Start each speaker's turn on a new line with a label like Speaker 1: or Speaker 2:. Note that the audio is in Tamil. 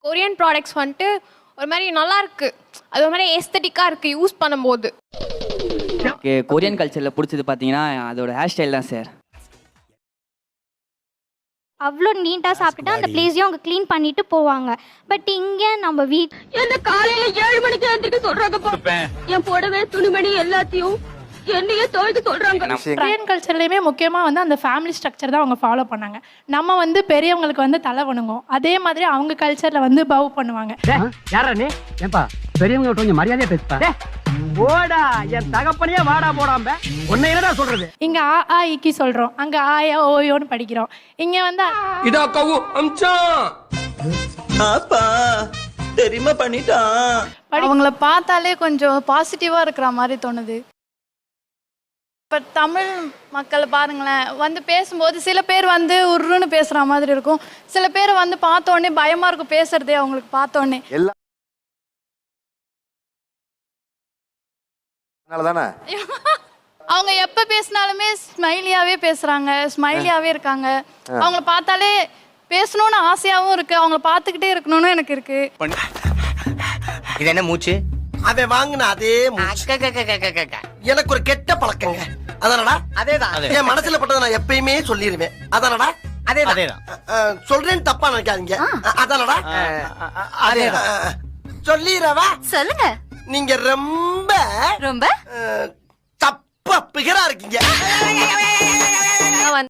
Speaker 1: கொரியன் ப்ராடக்ட்ஸ் வந்துட்டு ஒரு மாதிரி நல்லா இருக்கு. அது ஒரு மாதிரி ஏஸ்தட்டிக்கா இருக்கு யூஸ் பண்ணும்போது.
Speaker 2: எனக்கு கொரியன் கல்ச்சரில் பிடிச்சது பார்த்தீங்கன்னா அதோட ஹேர் ஸ்டைல் தான் சார்.
Speaker 3: அவ்வளோ நீட்டாக சாப்பிட்டுட்டு அந்த பிளேஸையும் அவங்க க்ளீன் பண்ணிட்டு போவாங்க. பட் இங்கே நம்ம
Speaker 4: என்ன காலையில 7 மணிக்கு எழுந்திருக்க சொல்றாங்கப்பா. என் புடவை துணிமணி எல்லாத்தையும் என்னையே துவைக்க சொல்றாங்க.
Speaker 5: கொரியன் கல்ச்சர்லையுமே முக்கியமாக வந்து அந்த ஃபேமிலி ஸ்ட்ரக்சர் தான் அவங்க ஃபாலோ பண்ணாங்க. நம்ம வந்து பெரியவங்களுக்கு வந்து தலை வணங்குவோம், அதே மாதிரி அவங்க கல்ச்சரில் வந்து பவ் பண்ணுவாங்க.
Speaker 6: யாரா நீ? ஏன்பா பெரியவங்க கொஞ்சம் மரியாதையா பேசுப்பா. போடா என் தகப்பனையே வாடா போடாம உன்னை என்னடா சொல்றது?
Speaker 5: இங்க ஆ ஆ இக்கி சொல்றோம், அங்க ஆயா ஓயோன்னு படிக்கிறோம். இங்க வந்து
Speaker 7: இதா கவு அம்சம்
Speaker 8: ஆப்பா தெரியுமா பண்ணிட்டான்.
Speaker 9: அவங்கள பார்த்தாலே கொஞ்சம் பாசிட்டிவா இருக்கிற மாதிரி தோணுது. இப்போ தமிழ் மக்களை பாருங்களேன், வந்து பேசும்போது சில பேர் வந்து உருன்னு பேசுகிற மாதிரி இருக்கும், சில பேர் வந்து பார்த்தோன்னே பயமாக இருக்கும் பேசுறதே அவங்களுக்கு பார்த்தோன்னே. அவங்க எப்போ பேசினாலுமே ஸ்மைலியாகவே பேசுகிறாங்க, ஸ்மைலியாகவே இருக்காங்க. அவங்கள பார்த்தாலே பேசணும்னு ஆசையாகவும் இருக்கு, அவங்கள பார்த்துக்கிட்டே இருக்கணும்னு எனக்கு இருக்கு.
Speaker 8: இது என்ன மூச்சு? அவன் வாங்கின அதே எனக்கு ஒரு கெட்ட பழக்கங்க. அதானடா? அதேதான். என் மனசுல பட்டதை நான் எப்பயுமே சொல்லிடுவேன். அதானடா? அதேதான். சொல்றேன்னு தப்பா நினைக்காதீங்க. அதானடா? அதேதான். சொல்லிடுறவா? சொல்லுங்க. நீங்க ரொம்ப ரொம்ப தப்பா பிகரா இருக்கீங்க.